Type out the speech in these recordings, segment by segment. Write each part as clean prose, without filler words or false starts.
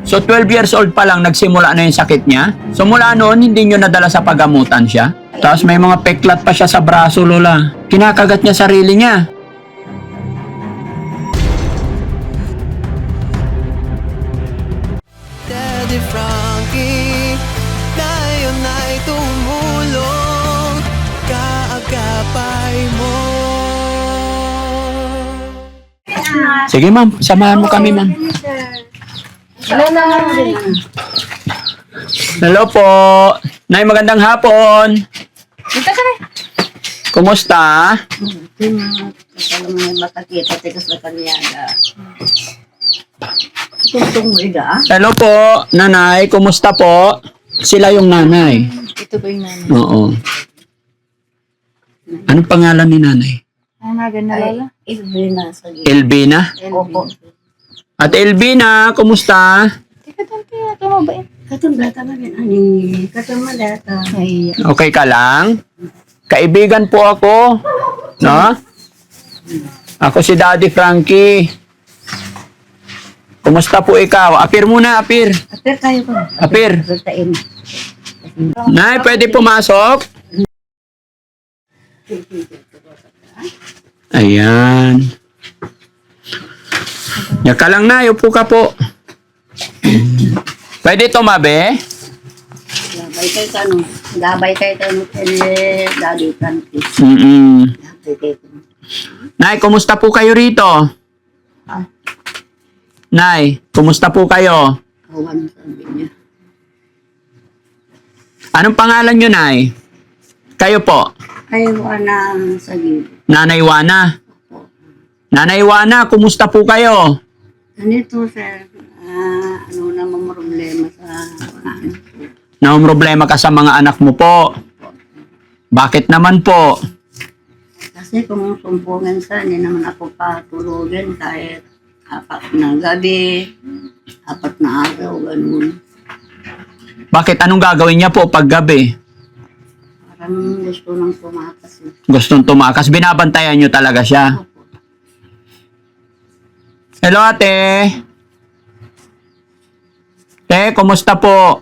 So 12 years old pa lang nagsimula na yung sakit niya. So mula noon hindi nyo nadala sa pagamutan siya. Tapos may mga peklat pa siya sa braso, Lola. Kinakagat niya sarili niya. Daddy Frankie, tayo na'y tumulong, kaagapay mo. Sige ma'am, samahan mo kami ma'am. Hello po. Nay, magandang hapon. Kumusta? Kalau may makakita tayo sa kanyaga. Tuntong mo ida. Hello po, nanay. Kumusta po? Sila yung nanay. Ito ba yung nanay? Oo. Anong pangalan ni nanay? Ay, Elvina sa gilid. Elvina? Opo. At Elvina, kumusta? Katong data na rin, ani. Katong malata. Ay, Okay ka lang? Kaibigan po ako. No? Ako si Daddy Frankie. Kumusta po ikaw? Apir muna, apir. apir tayo pa. Apir. Bertain. Nay, pwede pumasok? Ayan. Yaka lang na, upo ka po. Pwede tumabi? Gabay kayo ka, no? Gabay kayo ka, no? Daddy Frankie. Gabay kayo ka. Nay, kumusta po kayo rito? Ah, Nay, kumusta po kayo? kawan sabi niya. Anong pangalan nyo, Nay? Kayo po? Kayo na sa gilid. Nanay Wana. Nanay Wana, kumusta po kayo? Ganito, sir. Ano namang problema sa mga anak ko. May problema ka sa mga anak mo po. Bakit naman po? Kasi kung sumpungan sa, hindi naman ako patulogin kahit 4 na gabi, 4 na araw, ganun. Bakit anong gagawin niya po pag gabi? Parang gusto nang tumakas. Gustong tumakas. Binabantayan nyo talaga siya. Opo. Hello, ate. Te, kumusta po?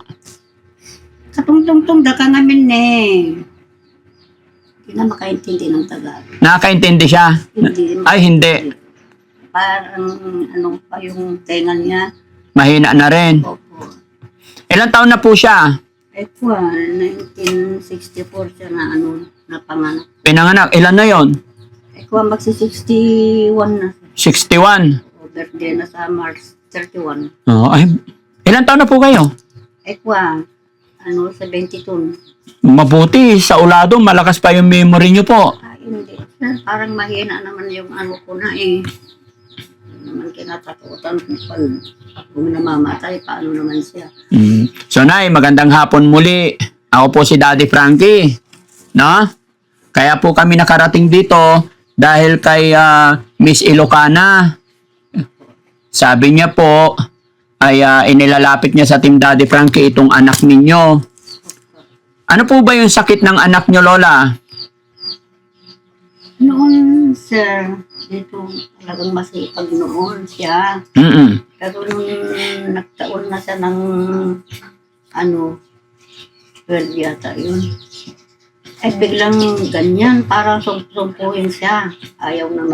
Katungtungtong da ka namin eh. Hindi na makaintindi ng Tagalog. Nakakaintindi siya? Hindi. Ay, hindi. Parang ano pa yung tenga niya. Mahina na rin. Opo. Ilang taon na po siya? Eh po, 1964 siya na napanganak. Pinanganak. Ilan na yon? Eh po, magsi-61 na. 61. O, birthday na sa March 31. Oh, ay, ilang taon na po kayo? Eh po, 72. Mabuti. Sa ulado, malakas pa yung memory nyo po. Hindi. Parang mahina naman yung ano ko na eh. Hindi naman kinatakutan kung namamatay, paano naman siya. So, Nay, magandang hapon muli. Ako po si Daddy Frankie. No? Kaya po kami nakarating dito dahil kay Miss Ilocana. Sabi niya po, ay inilalapit niya sa Team Daddy Frankie itong anak ninyo. Ano po ba yung sakit ng anak niyo, Lola? Noon, sir, dito talagang masipag noon siya. Pero nung nagtaon na siya ng 12 yata yun. Eh biglang ganyan, parang sumpuhin siya. Ayaw na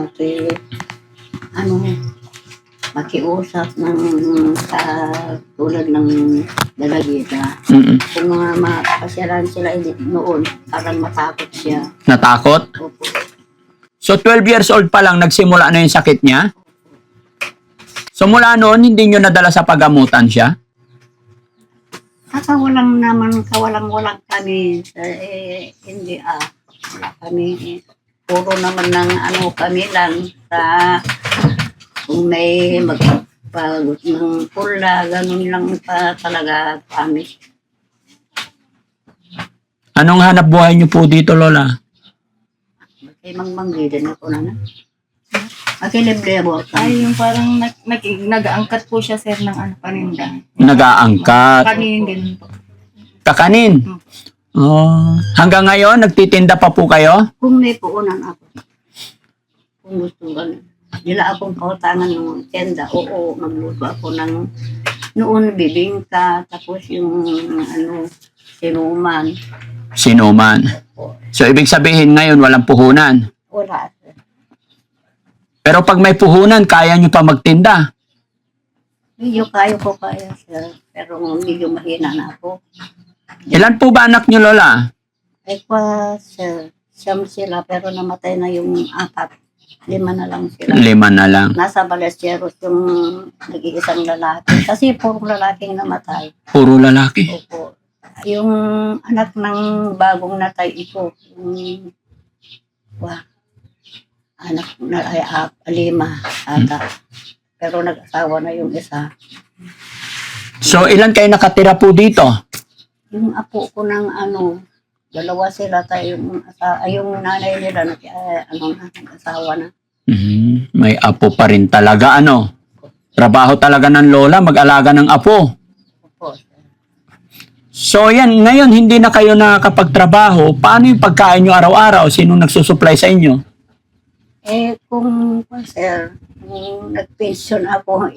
makiusap ng tulad ng dalagita. Kung mga mapasyalan sila noon, parang matakot siya. Natakot? Opo. So, 12 years old pa lang nagsimula na yung sakit niya? So, mula noon, hindi nyo nadala sa pagamutan siya? Kawalang kami. Hindi wala kami. Puro naman ng kami lang sa kung may magpagot ng pula, ganun lang pa talaga kami. Anong hanap buhay nyo po dito, Lola? Kay mangmanggidan ako na. Makilibre ako. Ay, yung parang nag-aangkat po siya, sir, ng paninda. Nag-aangkat. Kanin din po. Kakanin? Oh. Hanggang ngayon, nagtitinda pa po kayo? Kung may puunan ako. Kung gusto ganun. Nila akong kautangan ng tenda. Oo, magluto ako ng Noon bibingka, tapos yung sinuman. Sinuman. Po. So, ibig sabihin ngayon, walang puhunan. Wala, sir. Pero pag may puhunan, kaya nyo pa magtinda. Medyo kaya, sir. Pero medyo mahina na ako. Ilan po ba anak nyo, Lola? Ay pa, sir. Siyam sila, pero namatay na yung 4. 5 na lang sila. 5 na lang. Nasa Ballesteros yung nag-iisang lalaki. Kasi puro lalaking namatay. Puro lalaki. Opo. Yung anak ng bagong natay ito, yung anak na ay 5 ata. Pero nag-asawa na yung isa. So, ilan kayo nakatira po dito? Yung apo ko ng 2 sila tayo, yung nanay nila nag-asawa na. May apo pa rin talaga, ano? Trabaho talaga ng lola, mag-alaga ng apo. Opo. So, yan, ngayon hindi na kayo nakakapagtrabaho. Paano yung pagkain nyo araw-araw? Sino nagsusupply sa inyo? Kung sir, kung nag-pension ako,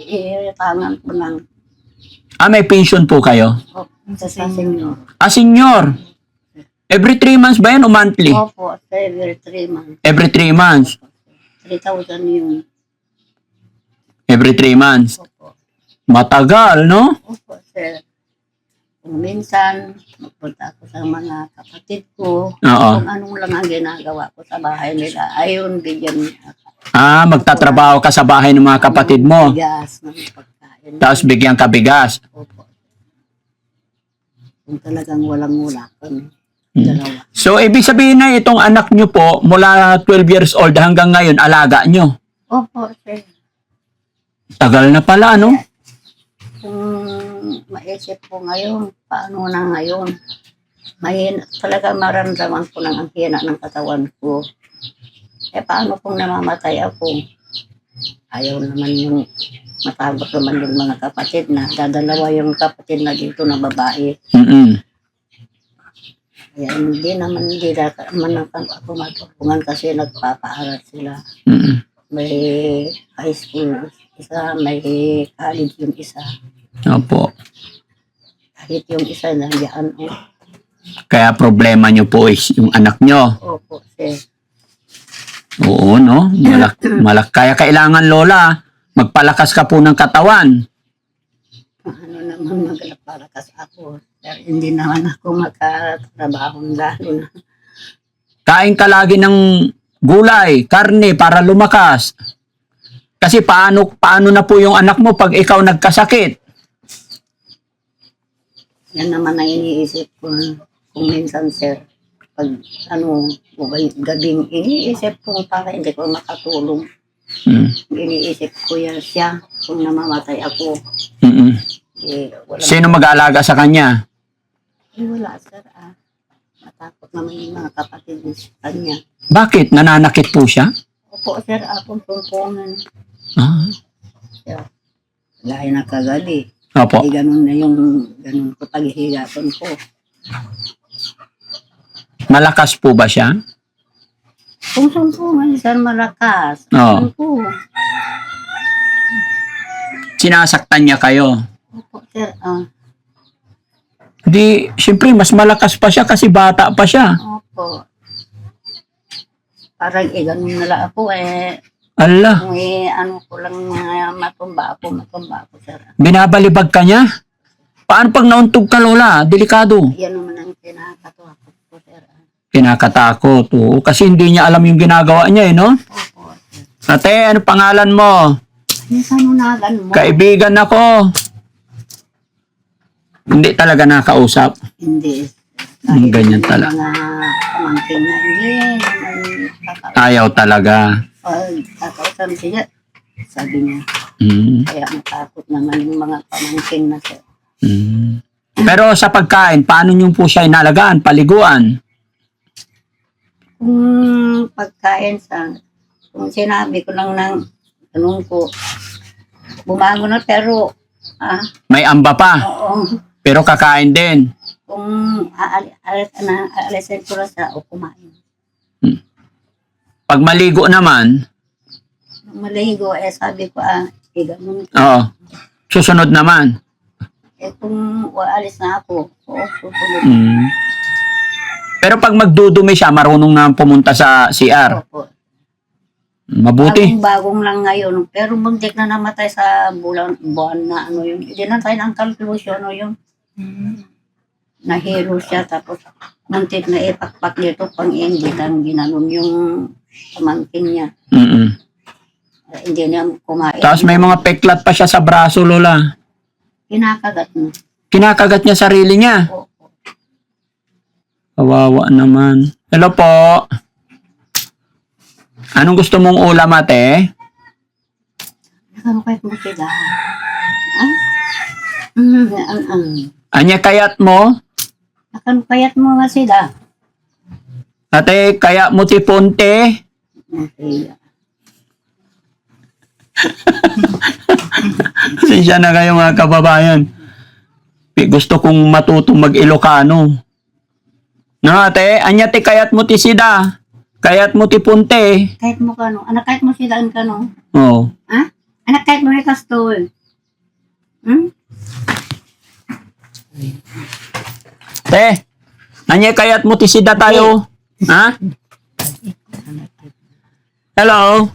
tangan ko lang. May pension po kayo? Opo, sa senior. Senior. Every 3 months ba yan o monthly? Opo, every 3 months. Every 3 months. 3,000 yung. Every 3 months. Opo. Matagal, no? Opo, sir. Kung minsan, magpunta ako sa mga kapatid ko. Oo. Kung anong lang ang ginagawa ko sa bahay nila, ayun, bigyan niya. Magtatrabaho ka sa bahay ng mga kapatid mo. Bigas, ng pagkain. Tapos bigyan ka bigas. Opo. Kung talagang walang-wala kami. Dalawa. So, ibig sabihin na itong anak nyo po, mula 12 years old hanggang ngayon, alaga nyo. Opo, sir. Tagal na pala, no? Kung maisip ko ngayon, paano na ngayon? Talaga maramdaman ko ng ang hina ng katawan ko. Paano kung namamatay ako? Ayaw naman yung matabot naman yung mga kapatid na dadalawa yung kapatid na dito na babae. Kaya hindi naman ako matulungan kasi nagpapaaral sila. May high school isa, may college yung isa. Opo. Kahit yung isa nandiyan. Kaya problema nyo po is yung anak nyo. Opo, sir. Oo, no? Kaya kailangan, Lola, magpalakas ka po ng katawan. Ano naman magpalakas ako. Pero hindi naman ako makatrabaho lalo na. Kain ka lagi ng gulay, karne para lumakas. Kasi paano na po yung anak mo pag ikaw nagkasakit? Yan naman ang iniisip ko. Kung minsan, sir, pag gabing iniisip ko para hindi ko makatulong. Iniisip ko yan siya kung namamatay ako. Sino mag-aalaga sa kanya? Wala, sir. Matakot naman yung mga kapatid niya sa kanya. Bakit? Nananakit po siya? Opo, sir, akong pumpungan. Sir, lahi na kagali. Opo. Ganun ko paghihigaton ko. Malakas po ba siya? Kung sumpungan, sir, malakas. Oo. Opo. Sinasaktan niya kayo? Opo, sir. Di, siyempre, mas malakas pa siya kasi bata pa siya. Opo. Parang ganun na lang ako Ala, kung ko lang matumba ako, sir. binabalibag ka niya? Paano pag nauntog ka, Lola? Delikado. Yan naman ang kinakatawa ko, sir. Kinakatakot. Oo, kasi hindi niya alam yung ginagawa niya, no? Opo, sir. Ate, ano pangalan mo? Ano sanunagan mo? Kaibigan ako. Hindi talaga nakausap. Hindi. Ganyan talaga. Mga pamangkin na hindi naman Ayaw talaga. kakausap siya. Sabi niya, kaya matakot naman yung mga pamangkin na siya. Pero sa pagkain, paano niyo po siya inalagaan, paliguan? Kung pagkain kung sinabi ko lang ng tanong ko, bumangon na pero, May amba pa, oo, pero kakain din. kung aalisin ko lang siya o kumain. Pag maligo naman, Nung maligo, sabi ko, ganun. susunod naman. Eh kung waalis na ako, oo, tutulog. Mm. Pero pag magdudumi siya, marunong na pumunta sa CR. Opo. Mabuti. Bagong lang ngayon. Pero buntik na namatay sa buwan na ano yun. Hindi na tayo ng conclusion ano yun. Nahilo siya tapos muntik na ipakpak dito pang hindi kang ginanon yung pamangkin niya. Mm-mm. Hindi niya kumain. Tapos may mga peklat pa siya sa braso, Lola. Kinakagat mo. Kinakagat niya sarili niya. Opo. Kawawa naman. Hello po. Anong gusto mong ulam, ate? Nakamukait mo sila. Ah? Anya kayat mo? Nakamukayat mo nga sila. Ate, kaya mo ti ponte? Nahiya. Siya na kayo mga kababayan. Gusto kong matutong mag-Ilocano. No, ate? Anya ti kayat mo ti sida? Kayat mo ti punte? Kahit mo kano. Anak kahit mo sila ang kano. Oo. Ha? Anak kahit mo ikas to eh. Hmm? Te, anya kayat mo ti sida tayo? Ha? Hello?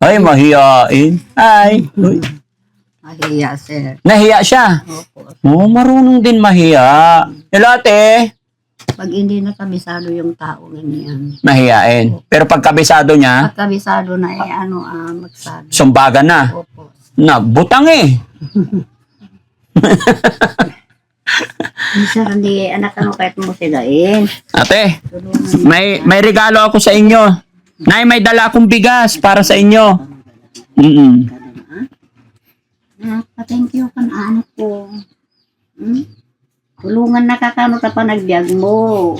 Ay, mahiyain. Ay. Uy. Mahiya, sir. Nahiya siya. Opo. Oo, marunong din mahiya. Hello, ate. Pag hindi na kabisado yung tao, ganyan. Mahiyain. Pero pag kabisado niya, Pag kabisado na eh, magsabi. sumbagan na. Opo. Na, butang eh. Sir, hindi, anak kahit mo sila eh. Ate, Tulungan. may regalo ako sa inyo. Nay, may dala akong bigas para sa inyo. Mm-mm. Thank you kan anak ko. Hmm? Tulungan na kakano ka pa nagbiag mo.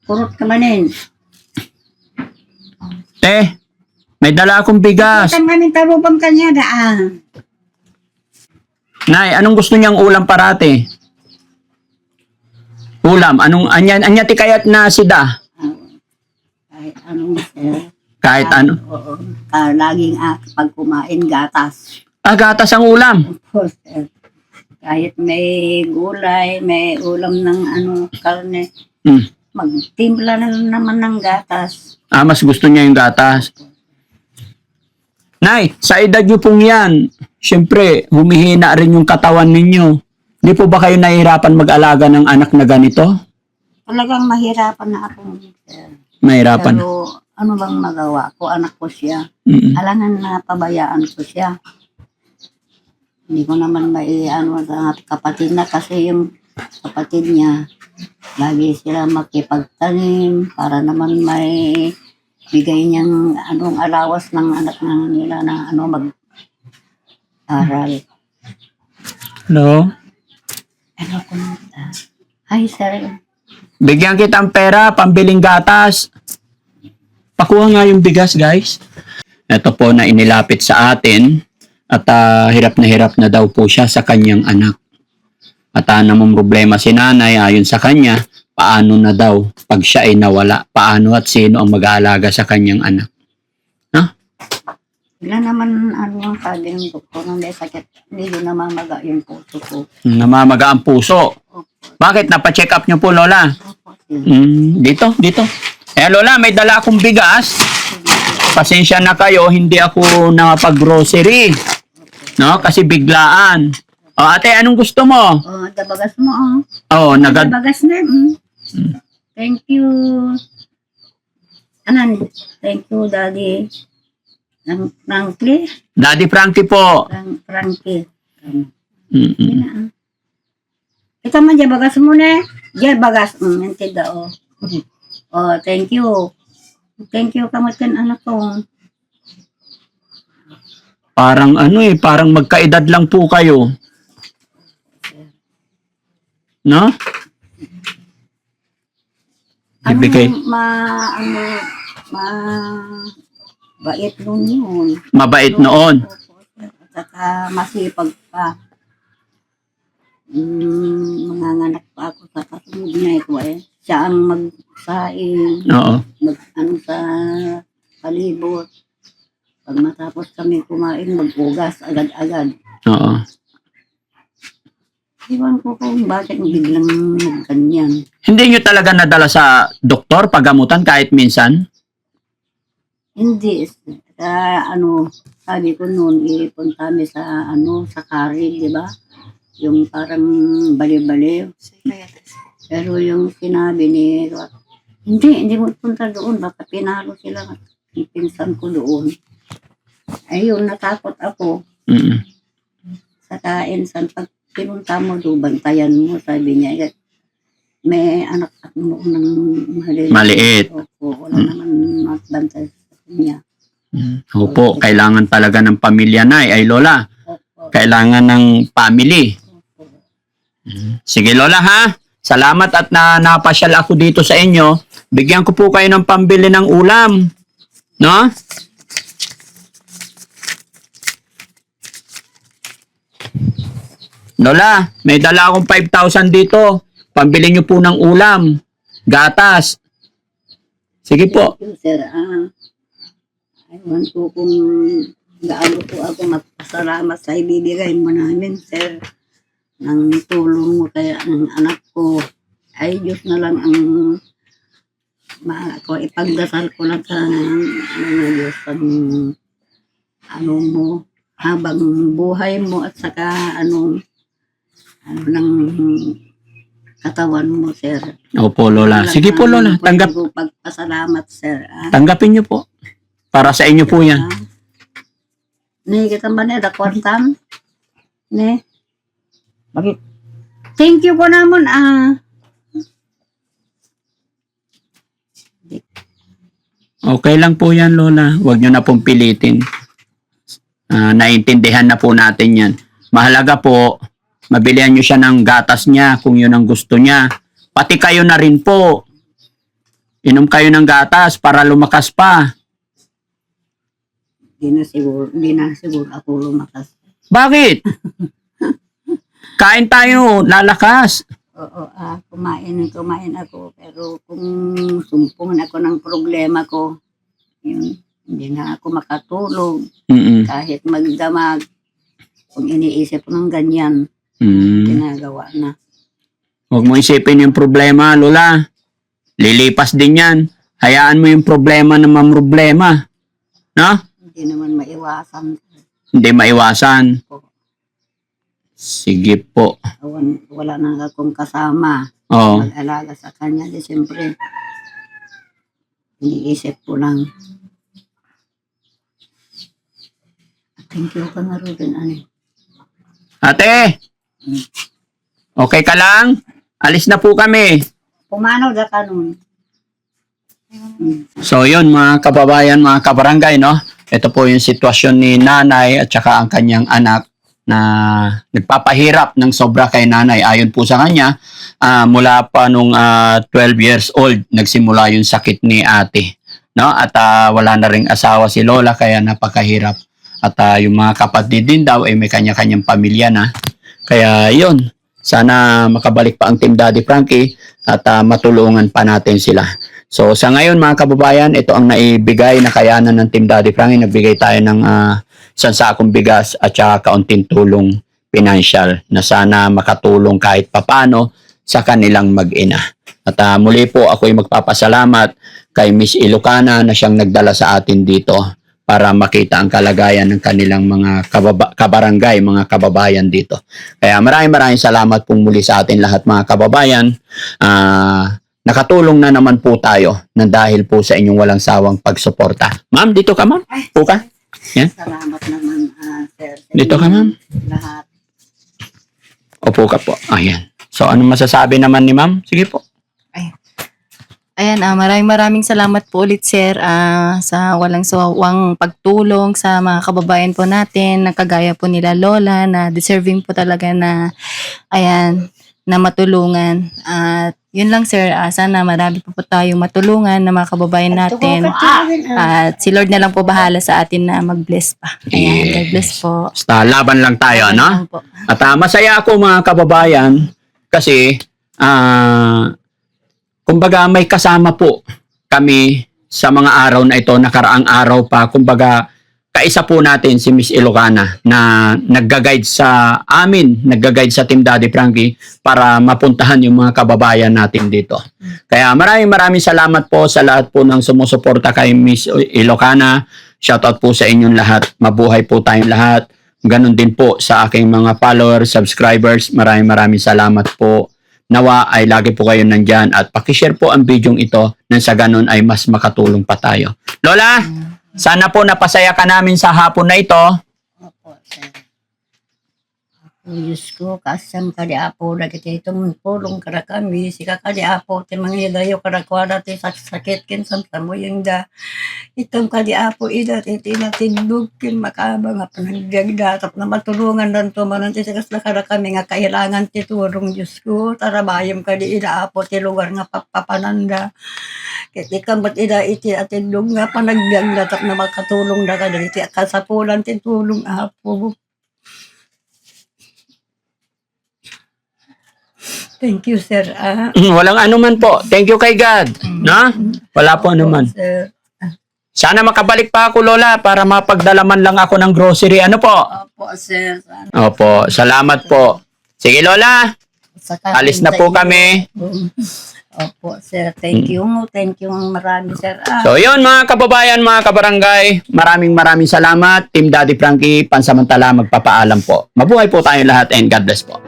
Kurot ka manin. Te, may dala akong bigas. Kan manin tarubang kanya daan. Nay, anong gusto niyang ulam parate? Ulam, anya ti kayat na sida? Kahit anong sir. Kahit ano. Oo. Laging pag kumain gatas. Gatas ang ulam. Opo, sir. Kahit may gulay, may ulam ng karne, Mm. magtimpla na lang naman ng gatas. Mas gusto niya yung gatas. Nay, sa edad niyo pong yan, syempre, humihina rin yung katawan ninyo. Di po ba kayo nahihirapan mag-alaga ng anak na ganito? Talagang mahirapan na ako, sir. Mahirapan. Pero ano bang magawa ko? Anak ko siya. Mm. Alangan na pabayaan ko siya. Hindi ko naman sa kapatid na kasi yung kapatid niya, lagi sila makipagtanim para naman may bigay niyang alawas ng anak na nila na mag-aral. Hello? Ano ko na? Hi, sir. Bigyan kitang pera, pambiling gatas. Pakuha nga yung bigas, guys. Ito po na inilapit sa atin. At hirap na daw po siya sa kanyang anak. At namang problema si nanay, ayon sa kanya, paano na daw pag siya ay nawala? Paano at sino ang mag-aalaga sa kanyang anak? Wala naman ang sabi ng doktor na may sakit. Hindi yun namamaga yung puso ko. Namamaga ang puso. Opo. Bakit? Napa-check up niyo po, Lola? Opo, sir. Dito. Lola, may dala akong bigas. Pasensya na kayo, hindi ako nakapag-grocery. No? Kasi biglaan. O, ate, anong gusto mo? Dabagas mo, Dabagas na. Thank you. Thank you, Daddy. Frankie. Daddy Frankie po. Frankie. Mm-mm. Ito man, dabagas mo na. Dabagas. Nantida, thank you. Thank you, kamutin anak ko. Parang parang magkaedad lang po kayo. No? Ibigay. Bait nun yun. Mabait noon. At saka masipag pa. Manganganak pa ako sa kasunod na ito Siya ang magsaing, Oo. sa palibot. Pag matapos kami kumain, mag-ugas agad-agad. Oo. Iwan ko kung bakit biglang nagganyan. Hindi nyo talaga nadala sa doktor pagamutan kahit minsan? Hindi. Sabi ko noon, ipunta kami sa, sa Kari, di ba? Yung parang baliw-baliw. Pero yung sinabi ni Roat, hindi mo punta doon. Baka pinalo sila. Ipinsan ko doon. Ayun, natakot ako. Mm. Sa kainsan, pag pinunta mo doon, bantayan mo, sabi niya. May anak ako noon ng Maliit. Opo, wala naman magbantay sa kanya. Opo, kailangan talaga ng pamilya na ay Lola. Opo. Kailangan ng family. Sige Lola ha. Salamat at napasyal ako dito sa inyo. Bigyan ko po kayo ng pambili ng ulam. No? Lola, may dala akong 5,000 dito. Pambili nyo po ng ulam. Gatas. Sige po. Thank you, sir. Aywan ko kung gaano po ako magpasalamat sa ibibigay mo namin, sir. Nang tulong mo kaya ang anak ko. Ay, Diyos na lang ang ipagdasal ko lang sa Diyos mo habang buhay mo at saka ng katawan mo, sir. Opo, Lola. Sige po, Lola. Pwede ko pagpasalamat, sir. Tanggapin nyo po. Para sa inyo po yan. Ni kita ba na kwartam? Ne? Bakit? Thank you po naman. Okay lang po yan, Lola. Huwag nyo na pong pilitin. Naintindihan na po natin yan. Mahalaga po, mabilihan nyo siya ng gatas niya kung yun ang gusto niya. Pati kayo na rin po. Inom kayo ng gatas para lumakas pa. Di na siguro ako lumakas. Bakit? Kain tayo, lalakas. Oo, kumain ako. Pero kung sumpungan ako ng problema ko, yun, hindi na ako makatulog. Mm-mm. Kahit magdamag, kung iniisip ko ng ganyan, Mm. ginagawa na. Huwag mo isipin yung problema, Lola. Lilipas din yan. Hayaan mo yung problema na mamroblema. No? Hindi naman maiwasan. Hindi maiwasan. Sige po. Wala na akong kasama. Oh. Mag-alaga sa kanya. Di siyempre, iniisip ko lang. Thank you ka nga, Ruben. Ate! Okay ka lang? Alis na po kami. Pumanaw na ka nun. So yun mga kababayan, mga kabarangay, no? Ito po yung sitwasyon ni nanay at saka ang kanyang anak na nagpapahirap ng sobra kay nanay. Ayon po sa kanya, mula pa nung 12 years old, nagsimula yung sakit ni ate. No? At wala na ring asawa si Lola kaya napakahirap. At yung mga kapatid din daw ay may kanya-kanyang pamilya na. Kaya yun, sana makabalik pa ang Team Daddy Frankie at matulungan pa natin sila. So sa ngayon mga kababayan, ito ang naibigay na kayanan ng Team Daddy Frankie. Nagbigay tayo ng isang sakong bigas at saka kaunting tulong financial na sana makatulong kahit papano sa kanilang mag-ina. At muli po ako'y magpapasalamat kay Miss Ilocana na siyang nagdala sa atin dito para makita ang kalagayan ng kanilang mga kabarangay, mga kababayan dito. Kaya maraming salamat pong muli sa atin lahat mga kababayan. Nakatulong na naman po tayo na dahil po sa inyong walang sawang pagsuporta. Ma'am, dito ka ma'am? Po ka? Yan. Salamat naman, sir. Dito ka ma'am? Lahat. Opo ka po. Ayan. So, anong masasabi naman ni ma'am? Sige po. Ayan, maraming salamat po ulit sir sa walang sawang pagtulong sa mga kababayan po natin na kagaya po nila Lola na deserving po talaga na na matulungan. At yun lang sir, sana marami po tayong matulungan na mga kababayan natin. At si Lord na lang po bahala sa atin na mag-bless pa. Ayan, God bless po. Basta laban lang tayo, no? Laban lang po. At masaya ako mga kababayan kasi kumbaga may kasama po kami sa mga araw na ito, nakaraang araw pa. Kumbaga kaisa po natin si Miss Ilocana na nagga-guide sa amin, nagga-guide sa Team Daddy Frankie para mapuntahan yung mga kababayan natin dito. Kaya maraming salamat po sa lahat po ng sumusuporta kay Miss Ilocana. Shoutout po sa inyong lahat. Mabuhay po tayong lahat. Ganon din po sa aking mga followers, subscribers. Maraming salamat po. Nawa ay lagi po kayo nandyan at pakishare po ang video ito nang sa ganon ay mas makatulong pa tayo. Lola, sana po napasaya ka namin sa hapon na ito. Opo, sir. Diyos ko, kasam ka di apo, dagiti itong pulong kara kami, sika ka di apo, ti mga dayo karakwada, ti sakit kinsam sa mo yung da. Itong ka di apo, ida, ti tinatindog, kin makaba nga panagdagda, tap na matulungan dan to, manan ti sikas na kara kami, nga kailangan ti turong Diyos ko, tarabayam ka di ida apo, ti lugar nga papapananda. Kiti kambat ida iti atindog nga panagdagda, tap na makatulong da ka, dali ti kasapulan ti tulong apo. Thank you, sir. Walang anuman po. Thank you kay God. No? Wala po anuman. Sir. Sana makabalik pa ako, Lola, para mapagdalaman lang ako ng grocery. Ano po? Opo, sir. Sana. Opo, salamat po. Sige, Lola. Alis na po kami. Opo, sir. Thank you. Thank you marami, sir. So, yun mga kababayan, mga kabarangay. Maraming salamat. Team Daddy Frankie, pansamantala magpapaalam po. Mabuhay po tayong lahat and God bless po.